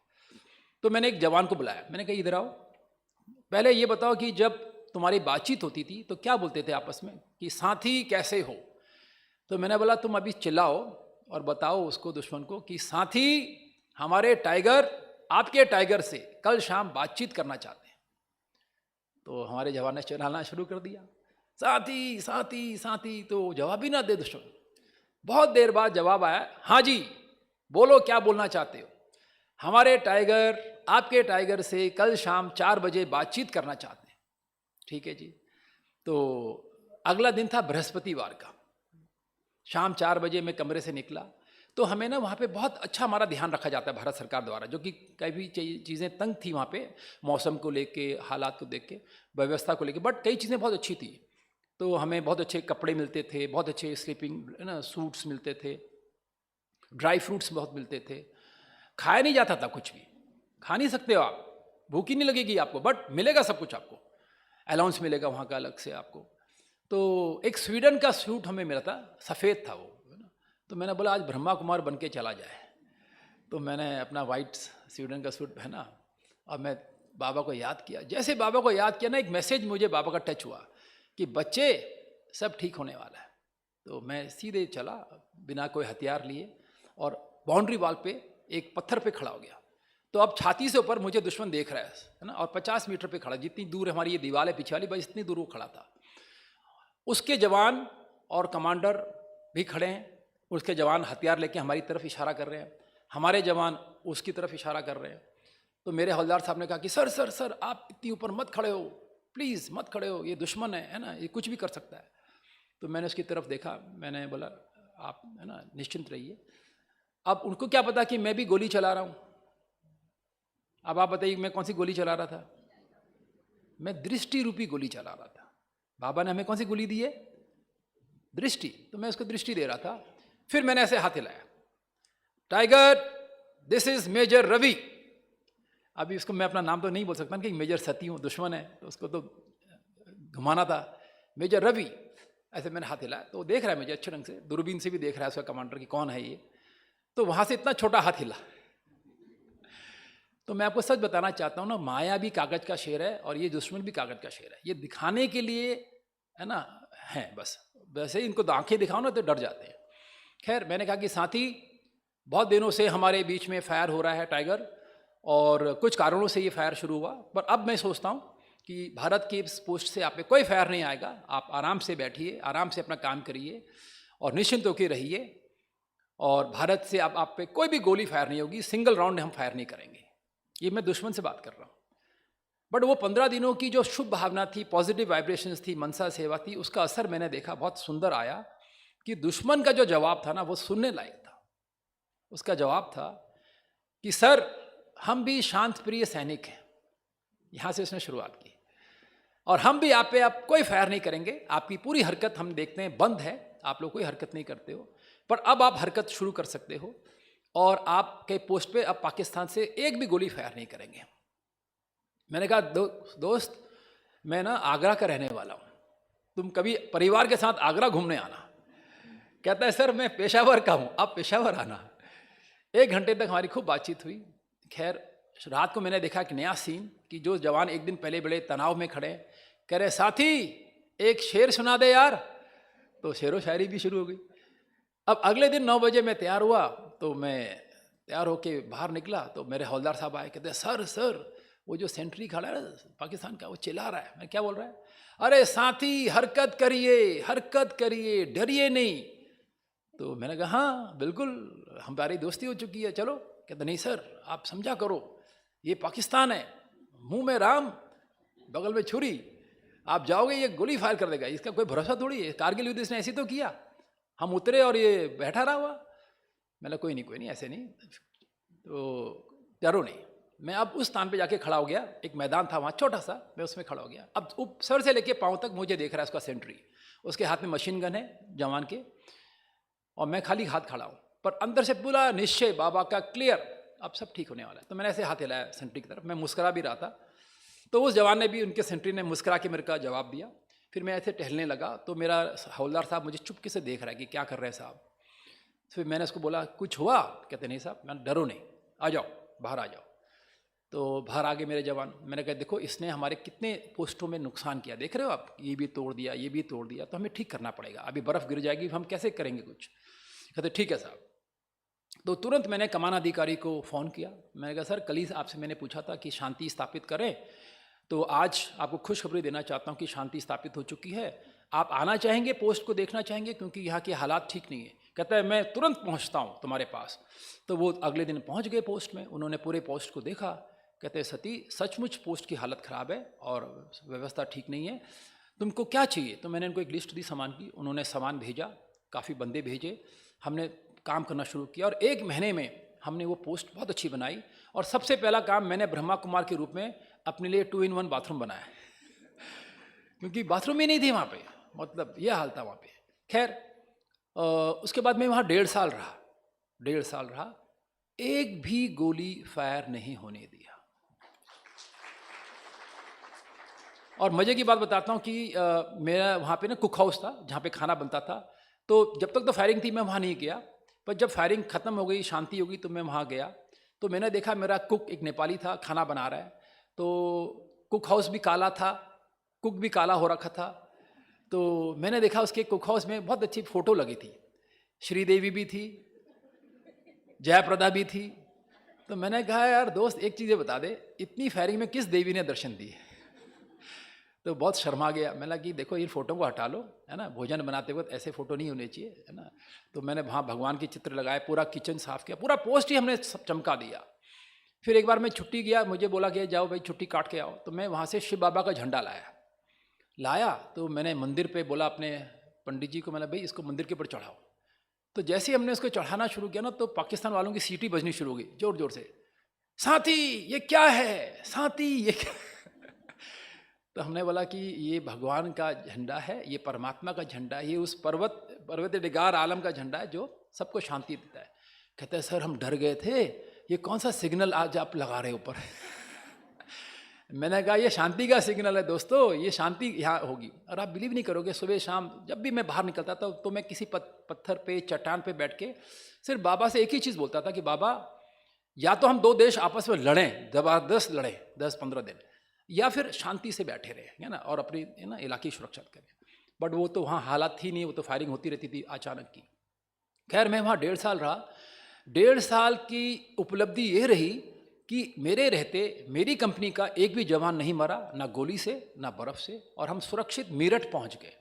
तो मैंने एक जवान को बुलाया, मैंने कहा इधर आओ, पहले ये बताओ कि जब तुम्हारी बातचीत होती थी तो क्या बोलते थे आपस में कि साथी कैसे हो? तो मैंने बोला तुम अभी चिल्लाओ और बताओ उसको, दुश्मन को, कि साथी हमारे टाइगर आपके टाइगर से कल शाम बातचीत करना चाहते हैं। तो हमारे जवान ने चिल्लाना शुरू कर दिया, साथी साथी साथी। तो जवाब ही ना दे दुश्मन। बहुत देर बाद जवाब आया, हाँ जी बोलो क्या बोलना चाहते हो? हमारे टाइगर आपके टाइगर से कल शाम 4 बजे बातचीत करना चाहते हैं। ठीक है जी। तो अगला दिन था बृहस्पतिवार का, शाम 4 बजे मैं कमरे से निकला। तो हमें ना वहाँ पे बहुत अच्छा हमारा ध्यान रखा जाता है भारत सरकार द्वारा, जो कि कई भी चीज़ें तंग थी वहाँ पे, मौसम को लेके, हालात को देख के, व्यवस्था को लेके, बट कई चीज़ें बहुत अच्छी थी। तो हमें बहुत अच्छे कपड़े मिलते थे, बहुत अच्छे स्लीपिंग ना सूट्स मिलते थे, ड्राई फ्रूट्स बहुत मिलते थे। खाया नहीं जाता था कुछ भी, खा नहीं सकते हो आप, भूख ही नहीं लगेगी आपको, बट मिलेगा सब कुछ आपको, अलाउंस मिलेगा वहाँ का अलग से आपको। तो एक स्वीडन का सूट हमें मिला था, सफ़ेद था वो, है ना। तो मैंने बोला आज ब्रह्मा कुमार बन के चला जाए। तो मैंने अपना वाइट स्वीडन का सूट पहना और मैं बाबा को याद किया। जैसे बाबा को याद किया ना, एक मैसेज मुझे बाबा का टच हुआ कि बच्चे सब ठीक होने वाला है। तो मैं सीधे चला बिना कोई हथियार लिए और बाउंड्री वॉल पे एक पत्थर पे खड़ा हो गया। तो अब छाती से ऊपर मुझे दुश्मन देख रहा है ना, और 50 मीटर पे खड़ा, जितनी दूर हमारी ये दीवार है पीछे वाली, बस इतनी दूर वो खड़ा था। उसके जवान और कमांडर भी खड़े हैं, उसके जवान हथियार लेके हमारी तरफ इशारा कर रहे हैं, हमारे जवान उसकी तरफ इशारा कर रहे हैं। तो मेरे हवलदार साहब ने कहा कि सर सर सर आप इतनी ऊपर मत खड़े हो, प्लीज़ मत खड़े हो, ये दुश्मन है ना, ये कुछ भी कर सकता है। तो मैंने उसकी तरफ देखा, मैंने बोला आप है ना निश्चिंत रहिए। अब उनको क्या पता कि मैं भी गोली चला रहा हूँ। अब आप बताइए मैं कौन सी गोली चला रहा था? मैं दृष्टि रूपी गोली चला रहा था। बाबा ने हमें कौन सी गोली दी है? दृष्टि। तो मैं उसको दृष्टि दे रहा था। फिर मैंने ऐसे हाथ हिलाया, tiger this is major Ravi. अभी उसको मैं अपना नाम तो नहीं बोल सकता कि मेजर सती हूँ, दुश्मन है तो उसको तो घुमाना था। मेजर रवि, ऐसे मैंने हाथ हिलाया। तो वो देख रहा है मुझे अच्छे ढंग से, दूरबीन से भी देख रहा है उसका कमांडर कि कौन है ये। तो वहाँ से इतना छोटा हाथ हिला। तो मैं आपको सच बताना चाहता हूँ ना, माया भी कागज का शेर है और ये दुश्मन भी कागज का शेर है। ये दिखाने के लिए है ना, है बस। वैसे ही इनको तो आंखें दिखाओ ना तो डर जाते हैं। खैर मैंने कहा कि साथी बहुत दिनों से हमारे बीच में फायर हो रहा है टाइगर, और कुछ कारणों से ये फायर शुरू हुआ, पर अब मैं सोचता हूँ कि भारत की इस पोस्ट से आप पे कोई फायर नहीं आएगा। आप आराम से बैठिए, आराम से अपना काम करिए और निश्चिंत होकर रहिए, और भारत से अब आप पे कोई भी गोली फायर नहीं होगी, सिंगल राउंड हम फायर नहीं करेंगे। ये मैं दुश्मन से बात कर रहा हूँ। बट वो 15 दिनों की जो शुभ भावना थी, पॉजिटिव वाइब्रेशंस थी, मनसा सेवा थी, उसका असर मैंने देखा बहुत सुंदर आया कि दुश्मन का जो जवाब था ना वो सुनने लायक था। उसका जवाब था कि सर हम भी शांत प्रिय सैनिक हैं। यहाँ से उसने शुरुआत की, और हम भी आप पे अब कोई फायर नहीं करेंगे। आपकी पूरी हरकत हम देखते हैं बंद है, आप लोग कोई हरकत नहीं करते हो, पर अब आप हरकत शुरू कर सकते हो, और आपके पोस्ट पे अब पाकिस्तान से एक भी गोली फायर नहीं करेंगे। मैंने कहा दोस्त मैं ना आगरा का रहने वाला हूँ, तुम कभी परिवार के साथ आगरा घूमने आना। कहता है सर मैं पेशावर का हूँ, आप पेशावर आना। 1 घंटे तक हमारी खूब बातचीत हुई। खैर रात को मैंने देखा कि नया सीन कि जो जवान एक दिन पहले बड़े तनाव में खड़े कह रहे साथी एक शेर सुना दे यार, तो शेरो शायरी भी शुरू हो गई। अब अगले दिन 9 बजे मैं तैयार हुआ, तो मैं तैयार होके बाहर निकला तो मेरे हवलदार साहब आए, कहते सर सर वो जो सेंट्री खड़ा है पाकिस्तान का, वो चिल्ला रहा है। मैं क्या बोल रहा है? अरे साथी हरकत करिए, डरिए नहीं। तो मैंने कहा हाँ बिल्कुल, हमारी दोस्ती हो चुकी है, चलो। कहते नहीं सर, आप समझा करो, ये पाकिस्तान है, मुंह में राम बगल में छुरी, आप जाओगे ये गोली फायर कर देगा, इसका कोई भरोसा थोड़ी है। कारगिल युद्ध इसने ऐसी तो किया, हम उतरे और ये बैठा रहा हुआ। मैंने कोई नहीं ऐसे नहीं, तो डरो नहीं। मैं अब उस स्थान पे जाके खड़ा हो गया, एक मैदान था वहाँ छोटा सा, मैं उसमें खड़ा हो गया। अब सर से लेके पाँव तक मुझे देख रहा है उसका सेंट्री, उसके हाथ में मशीन गन है जवान के, और मैं खाली हाथ खड़ा हूँ, पर अंदर से पूरा निश्चय बाबा का क्लियर, अब सब ठीक होने वाला है। तो मैंने ऐसे हाथ हिलाया सेंट्री की तरफ, मैं मुस्करा भी रहा था। तो उस जवान ने भी, उनके सेंट्री ने मुस्करा के मेरे का जवाब दिया। फिर मैं ऐसे टहलने लगा, तो मेरा हवलदार साहब मुझे चुपके से देख रहा है कि क्या कर रहे हैं साहब। फिर मैंने उसको बोला कुछ हुआ? कहते नहीं साहब। मैं डरो नहीं, आ जाओ बाहर आ जाओ। तो बाहर आ गए मेरे जवान। मैंने कहा देखो इसने हमारे कितने पोस्टों में नुकसान किया, देख रहे हो आप, ये भी तोड़ दिया, ये भी तोड़ दिया, तो हमें ठीक करना पड़ेगा, अभी बर्फ़ गिर जाएगी, हम कैसे करेंगे कुछ। कहते ठीक है साहब। तो तुरंत मैंने कमान अधिकारी को फ़ोन किया। मैंने कहा सर कल ही आपसे मैंने पूछा था कि शांति स्थापित करें, तो आज आपको खुशखबरी देना चाहता हूँ कि शांति स्थापित हो चुकी है। आप आना चाहेंगे, पोस्ट को देखना चाहेंगे, क्योंकि यहाँ के हालात ठीक नहीं है। कहता है मैं तुरंत पहुँचता हूँ तुम्हारे पास। तो वो अगले दिन पहुँच गए पोस्ट में, उन्होंने पूरे पोस्ट को देखा। कहते हैं सती सचमुच पोस्ट की हालत ख़राब है और व्यवस्था ठीक नहीं है, तुमको क्या चाहिए? तो मैंने उनको एक लिस्ट दी सामान की, उन्होंने सामान भेजा, काफ़ी बंदे भेजे, हमने काम करना शुरू किया और 1 महीने में हमने वो पोस्ट बहुत अच्छी बनाई। और सबसे पहला काम मैंने ब्रह्मा कुमार के रूप में अपने लिए 2 in 1 बाथरूम बनाया क्योंकि बाथरूम ही नहीं थी वहाँ पे, मतलब ये हाल था वहाँ पे। खैर उसके बाद मैं वहाँ 1.5 साल रहा, एक भी गोली फायर नहीं होने दिया। और मज़े की बात बताता हूँ कि मेरा वहाँ पे ना कुक हाउस था जहाँ पे खाना बनता था। तो जब तक तो फायरिंग थी मैं वहाँ नहीं गया, पर जब फायरिंग ख़त्म हो गई, शांति हो गई, तो मैं वहाँ गया। तो मैंने देखा मेरा कुक एक नेपाली था, खाना बना रहा है। तो कुक हाउस भी काला था, कुक भी काला हो रखा था। तो मैंने देखा उसके कुक हाउस में बहुत अच्छी फ़ोटो लगी थी, श्रीदेवी भी थी, जयाप्रदा भी थी। तो मैंने कहा यार दोस्त एक चीज़ें बता दे, इतनी फायरिंग में किस देवी ने दर्शन दिए? तो बहुत शर्मा गया। मैंने कहा कि देखो इन फ़ोटो को हटा लो, है ना, भोजन बनाते वक्त ऐसे फ़ोटो नहीं होने चाहिए, है ना। तो मैंने वहाँ भगवान के चित्र लगाए, पूरा किचन साफ़ किया, पूरा पोस्ट ही हमने सब चमका दिया। फिर एक बार मैं छुट्टी गया, मुझे बोला कि जाओ भाई छुट्टी काट के आओ। तो मैं वहाँ से शिव बाबा का झंडा लाया। तो मैंने मंदिर पे बोला अपने पंडित जी को, मैंने भाई इसको मंदिर के ऊपर चढ़ाओ। तो जैसे ही हमने उसको चढ़ाना शुरू किया ना, तो पाकिस्तान वालों की सीटी बजनी शुरू हो गई ज़ोर ज़ोर से, साथी ये क्या है, साथी ये क्या? तो हमने बोला कि ये भगवान का झंडा है, ये परमात्मा का झंडा है, ये उस पर्वत डिगार आलम का झंडा है जो सबको शांति देता है। कहते हैं सर हम डर गए थे, ये कौन सा सिग्नल आज आप लगा रहे ऊपर? मैंने कहा ये शांति का सिग्नल है दोस्तों, ये शांति यहाँ होगी। और आप बिलीव नहीं करोगे, सुबह शाम जब भी मैं बाहर निकलता था तो मैं किसी पत्थर पे, चट्टान पे बैठ के सिर्फ बाबा से एक ही चीज़ बोलता था कि बाबा या तो हम 2 देश आपस में लड़ें, ज़बरदस्त लड़ें 10-15 दिन, या फिर शांति से बैठे रहे, है ना, और अपनी है ना इलाके की सुरक्षा करें। बट वो तो वहाँ हालात थी नहीं, वो तो फायरिंग होती रहती थी अचानक की। खैर मैं वहाँ 1.5 साल रहा। 1.5 साल की उपलब्धि ये रही कि मेरे रहते मेरी कंपनी का एक भी जवान नहीं मरा, ना गोली से ना बर्फ़ से, और हम सुरक्षित मेरठ पहुँच गए।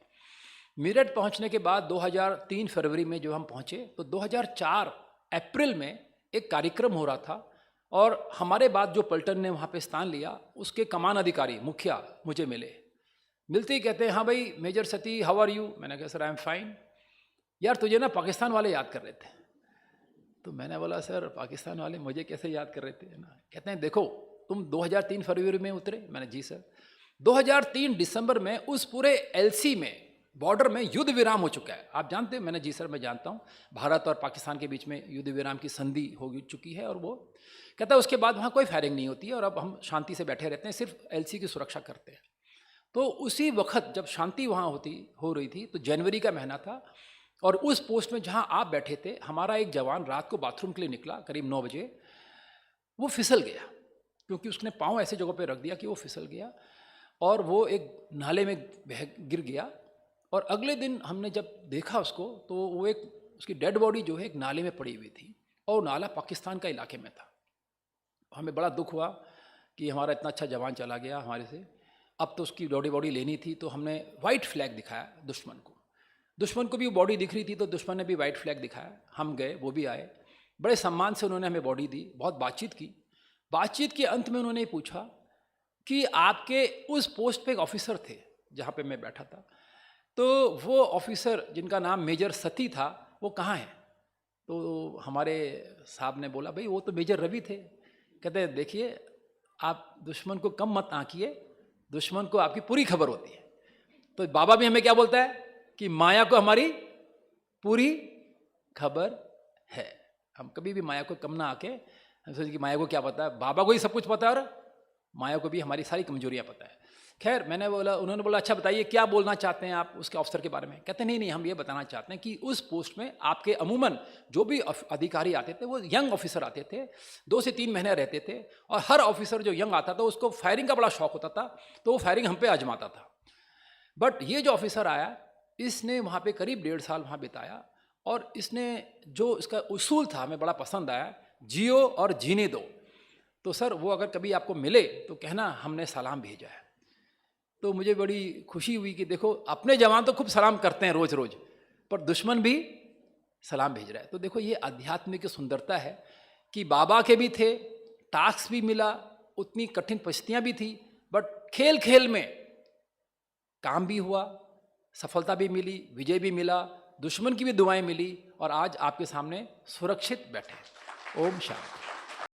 मेरठ पहुँचने के बाद 2003 फरवरी में जो हम पहुँचे, तो 2004 अप्रैल में एक कार्यक्रम हो रहा था, और हमारे बाद जो पलटन ने वहाँ पे स्थान लिया, उसके कमान अधिकारी मुखिया मुझे मिलते ही कहते हैं हाँ भाई major Sati how are you? मैंने कहा सर आई एम फाइन। यार तुझे ना पाकिस्तान वाले याद कर रहे थे। तो मैंने बोला सर पाकिस्तान वाले मुझे कैसे याद कर रहे थे ना? कहते हैं देखो तुम 2003 फरवरी में उतरे। मैंने जी सर। 2003 दिसंबर में उस पूरे एलसी में बॉर्डर में युद्ध विराम हो चुका है, आप जानते हैं? मैंने जी सर मैं जानता हूँ, भारत और पाकिस्तान के बीच में युद्ध विराम की संधि हो चुकी है। और वो कहता है उसके बाद वहाँ कोई फायरिंग नहीं होती है और अब हम शांति से बैठे रहते हैं, सिर्फ एलसी की सुरक्षा करते हैं। तो उसी वक्त जब शांति वहाँ हो रही थी, तो जनवरी का महीना था, और उस पोस्ट में जहाँ आप बैठे थे, हमारा एक जवान रात को बाथरूम के लिए निकला करीब 9 बजे। वो फिसल गया क्योंकि उसने पाँव ऐसे जगह पे रख दिया कि वो फिसल गया और वो एक नाले में गिर गया। और अगले दिन हमने जब देखा उसको, तो वो एक उसकी डेड बॉडी जो है एक नाले में पड़ी हुई थी, और नाला पाकिस्तान का इलाके में था। हमें बड़ा दुख हुआ कि हमारा इतना अच्छा जवान चला गया हमारे से, अब तो उसकी बॉडी लेनी थी, तो हमने वाइट फ्लैग दिखाया दुश्मन को। दुश्मन को भी वो बॉडी दिख रही थी, तो दुश्मन ने भी वाइट फ्लैग दिखाया। हम गए, वो भी आए, बड़े सम्मान से उन्होंने हमें बॉडी दी, बहुत बातचीत की। बातचीत के अंत में उन्होंने पूछा कि आपके उस पोस्ट पे एक ऑफिसर थे जहाँ पे मैं बैठा था, तो वो ऑफिसर जिनका नाम मेजर सती था वो कहाँ है? तो हमारे साहब ने बोला, भाई वो तो मेजर रवि थे। कहते हैं देखिए, आप दुश्मन को कम मत आंकिए, दुश्मन को आपकी पूरी खबर होती है। तो बाबा भी हमें क्या बोलता है कि माया को हमारी पूरी खबर है। हम कभी भी माया को कम ना आके हम सोचे कि माया को क्या पता है, बाबा को ही सब कुछ पता है और माया को भी हमारी सारी कमजोरियां पता है। खैर, उन्होंने बोला अच्छा बताइए क्या बोलना चाहते हैं आप उसके अफसर के बारे में? कहते नहीं नहीं, हम ये बताना चाहते हैं कि उस पोस्ट में आपके अमूमन जो भी अधिकारी आते थे वो यंग ऑफिसर आते थे, 2 से 3 महीने रहते थे, और हर ऑफिसर जो यंग आता था उसको फायरिंग का बड़ा शौक होता था, तो वो फायरिंग हम पे आजमाता था। बट ये जो ऑफिसर आया, इसने वहाँ पे करीब 1.5 साल वहाँ बिताया, और इसने जो इसका उसूल था हमें बड़ा पसंद आया, जियो और जीने दो। तो सर वो अगर कभी आपको मिले तो कहना हमने सलाम भेजा है। तो मुझे बड़ी खुशी हुई कि देखो, अपने जवान तो खूब सलाम करते हैं रोज रोज, पर दुश्मन भी सलाम भेज रहा है। तो देखो, ये आध्यात्म की सुंदरता है कि बाबा के भी थे, टास्क भी मिला, उतनी कठिन परिस्थितियां भी थी, बट खेल खेल में काम भी हुआ, सफलता भी मिली, विजय भी मिला, दुश्मन की भी दुआएं मिली, और आज आपके सामने सुरक्षित बैठे। ओम शांति।